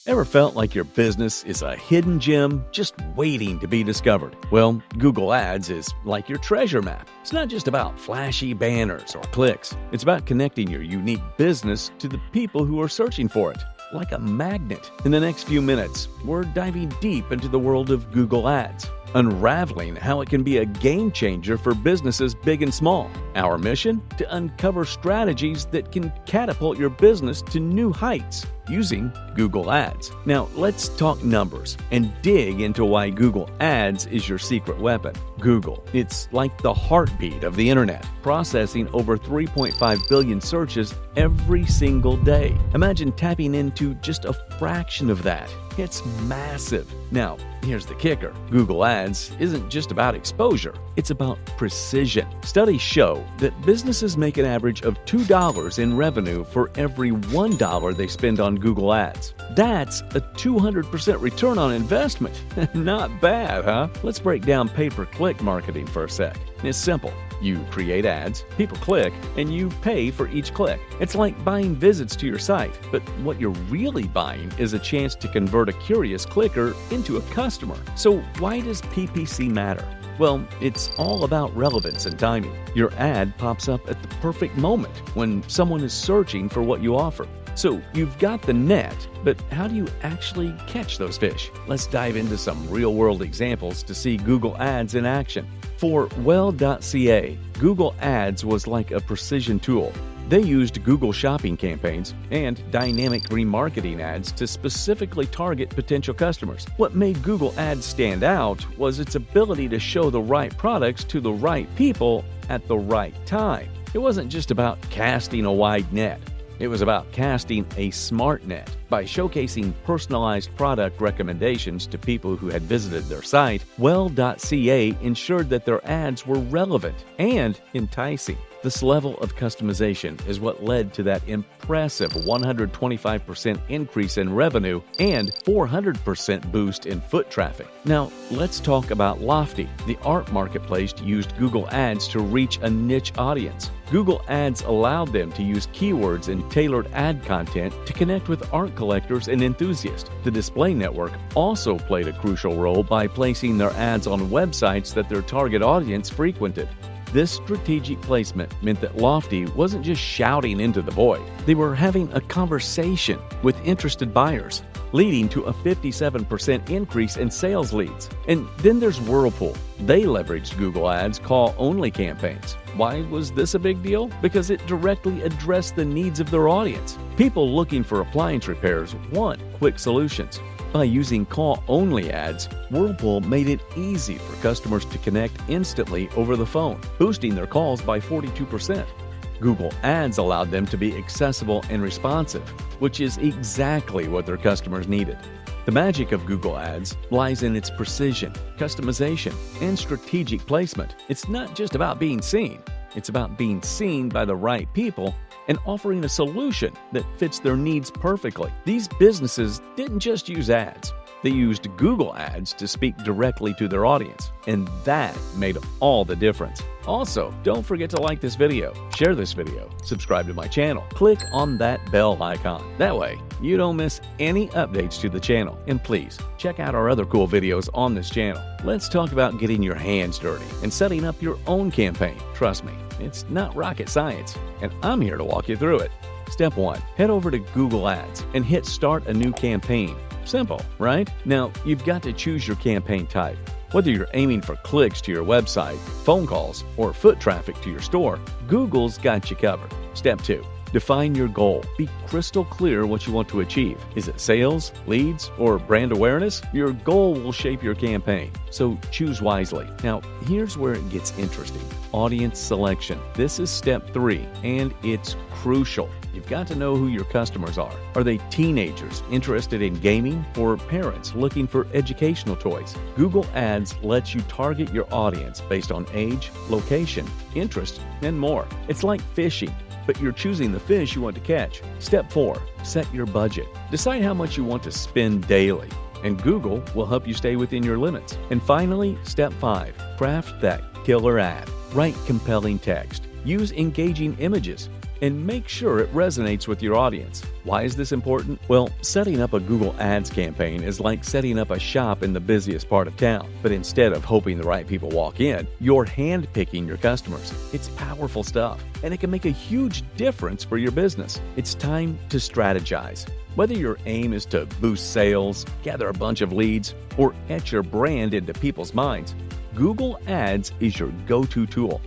Ever felt like your business is a hidden gem just waiting to be discovered? Well, Google Ads is like your treasure map. It's not just about flashy banners or clicks. It's about connecting your unique business to the people who are searching for it, like a magnet. In the next few minutes, we're diving deep into the world of Google Ads, unraveling how it can be a game changer for businesses big and small. Our mission? To uncover strategies that can catapult your business to new heights using Google Ads. Now, let's talk numbers and dig into why Google Ads is your secret weapon. Google, it's like the heartbeat of the internet, processing over 3.5 billion searches every single day. Imagine tapping into just a fraction of that. It's massive. Now, here's the kicker. Google Ads isn't just about exposure, it's about precision. Studies show that businesses make an average of $2 in revenue for every $1 they spend on Google Ads. That's a 200% return on investment. Not bad, huh? Let's break down pay-per-click marketing for a sec. It's simple. You create ads, people click, and you pay for each click. It's like buying visits to your site, but what you're really buying is a chance to convert a curious clicker into a customer. So why does PPC matter? Well, it's all about relevance and timing. Your ad pops up at the perfect moment when someone is searching for what you offer. So you've got the net, but how do you actually catch those fish? Let's dive into some real-world examples to see Google Ads in action. For Well.ca, Google Ads was like a precision tool. They used Google shopping campaigns and dynamic remarketing ads to specifically target potential customers. What made Google Ads stand out was its ability to show the right products to the right people at the right time. It wasn't just about casting a wide net. It was about casting a smart net. By showcasing personalized product recommendations to people who had visited their site, Well.ca ensured that their ads were relevant and enticing. This level of customization is what led to that impressive 125% increase in revenue and 400% boost in foot traffic. Now, let's talk about Lofty. The art marketplace used Google Ads to reach a niche audience. Google Ads allowed them to use keywords and tailored ad content to connect with art collectors and enthusiasts. The display network also played a crucial role by placing their ads on websites that their target audience frequented. This strategic placement meant that Lofty wasn't just shouting into the void. They were having a conversation with interested buyers, leading to a 57% increase in sales leads. And then there's Whirlpool. They leveraged Google Ads call-only campaigns. Why was this a big deal? Because it directly addressed the needs of their audience. People looking for appliance repairs want quick solutions. By using call-only ads, Whirlpool made it easy for customers to connect instantly over the phone, boosting their calls by 42%. Google Ads allowed them to be accessible and responsive, which is exactly what their customers needed. The magic of Google Ads lies in its precision, customization, and strategic placement. It's not just about being seen. It's about being seen by the right people and offering a solution that fits their needs perfectly. These businesses didn't just use ads. They used Google Ads to speak directly to their audience, and that made all the difference. Also, don't forget to like this video, share this video, subscribe to my channel, click on that bell icon. That way, you don't miss any updates to the channel. And please, check out our other cool videos on this channel. Let's talk about getting your hands dirty and setting up your own campaign. Trust me, it's not rocket science, and I'm here to walk you through it. Step 1. Head over to Google Ads and hit Start a New Campaign. Simple, right? Now, you've got to choose your campaign type. Whether you're aiming for clicks to your website, phone calls, or foot traffic to your store, Google's got you covered. Step 2. Define your goal. Be crystal clear what you want to achieve. Is it sales, leads, or brand awareness? Your goal will shape your campaign, so choose wisely. Now, here's where it gets interesting. Audience selection. This is step 3, and it's crucial. You've got to know who your customers are. Are they teenagers interested in gaming or parents looking for educational toys? Google Ads lets you target your audience based on age, location, interest, and more. It's like fishing, but you're choosing the fish you want to catch. Step 4. Set your budget. Decide how much you want to spend daily, and Google will help you stay within your limits. And finally, step 5. Craft that killer ad. Write compelling text. Use engaging images. and make sure it resonates with your audience. Why is this important? Well, setting up a Google Ads campaign is like setting up a shop in the busiest part of town. But instead of hoping the right people walk in, you're handpicking your customers. It's powerful stuff, and it can make a huge difference for your business. It's time to strategize. Whether your aim is to boost sales, gather a bunch of leads, or etch your brand into people's minds, Google Ads is your go-to tool.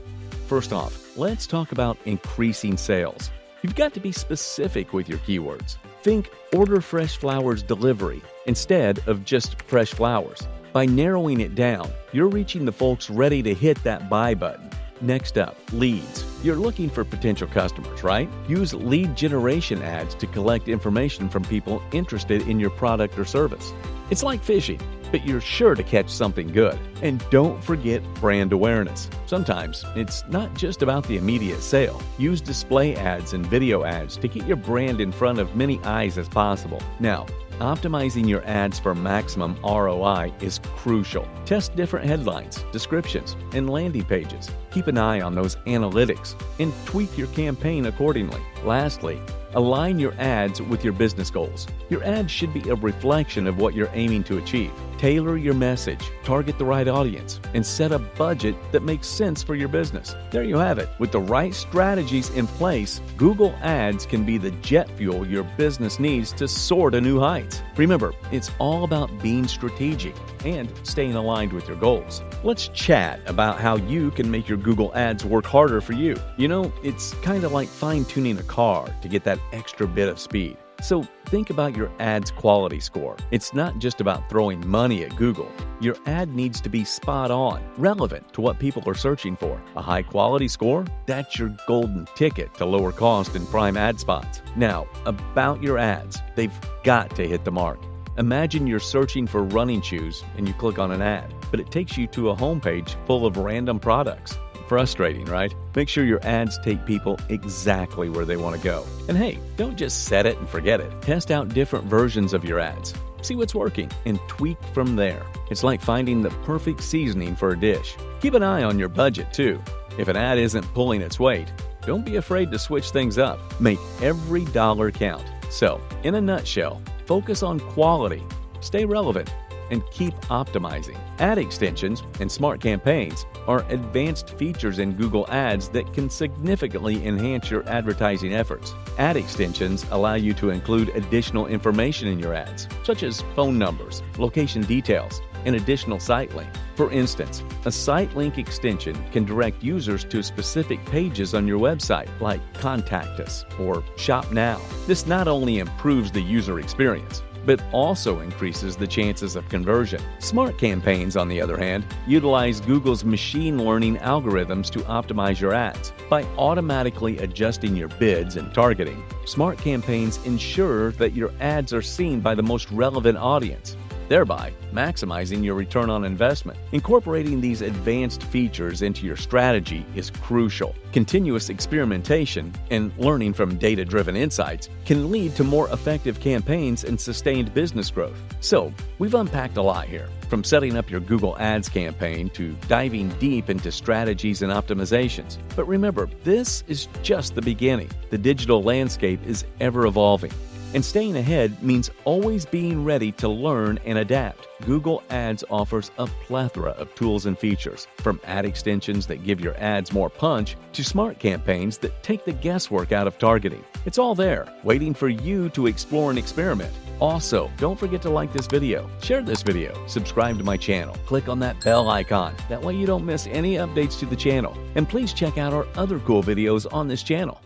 First off, let's talk about increasing sales. You've got to be specific with your keywords. Think order fresh flowers delivery instead of just fresh flowers. By narrowing it down, you're reaching the folks ready to hit that buy button. Next up, leads. You're looking for potential customers, right? Use lead generation ads to collect information from people interested in your product or service. It's like fishing, but you're sure to catch something good. And don't forget brand awareness. Sometimes it's not just about the immediate sale. Use display ads and video ads to get your brand in front of many eyes as possible. Now, optimizing your ads for maximum ROI is crucial. Test different headlines, descriptions, and landing pages. Keep an eye on those analytics and tweak your campaign accordingly. Lastly, align your ads with your business goals. Your ads should be a reflection of what you're aiming to achieve. Tailor your message, target the right audience, and set a budget that makes sense for your business. There you have it. With the right strategies in place, Google Ads can be the jet fuel your business needs to soar to new heights. Remember, it's all about being strategic and staying aligned with your goals. Let's chat about how you can make your Google Ads work harder for you. You know, it's kind of like fine-tuning a car to get that extra bit of speed. So think about your ad's quality score. It's not just about throwing money at Google. Your ad needs to be spot on, relevant to what people are searching for. A high quality score? That's your golden ticket to lower cost and prime ad spots. Now, about your ads, they've got to hit the mark. Imagine you're searching for running shoes and you click on an ad, but it takes you to a homepage full of random products. Frustrating, right? Make sure your ads take people exactly where they want to go. And hey, don't just set it and forget it. Test out different versions of your ads. See what's working and tweak from there. It's like finding the perfect seasoning for a dish. Keep an eye on your budget too. If an ad isn't pulling its weight, don't be afraid to switch things up. Make every dollar count. So, in a nutshell, focus on quality, stay relevant, and keep optimizing. Ad extensions and smart campaigns are advanced features in Google Ads that can significantly enhance your advertising efforts. Ad extensions allow you to include additional information in your ads, such as phone numbers, location details, and additional site link. For instance, a site link extension can direct users to specific pages on your website, like Contact Us or Shop Now. This not only improves the user experience, but also increases the chances of conversion. Smart campaigns, on the other hand, utilize Google's machine learning algorithms to optimize your ads. By automatically adjusting your bids and targeting, smart campaigns ensure that your ads are seen by the most relevant audience, thereby maximizing your return on investment. Incorporating these advanced features into your strategy is crucial. Continuous experimentation and learning from data-driven insights can lead to more effective campaigns and sustained business growth. So, we've unpacked a lot here, from setting up your Google Ads campaign to diving deep into strategies and optimizations. But remember, this is just the beginning. The digital landscape is ever evolving, and staying ahead means always being ready to learn and adapt. Google Ads offers a plethora of tools and features, from ad extensions that give your ads more punch to smart campaigns that take the guesswork out of targeting. It's all there, waiting for you to explore and experiment. Also, don't forget to like this video, share this video, subscribe to my channel, click on that bell icon. That way you don't miss any updates to the channel. And please check out our other cool videos on this channel.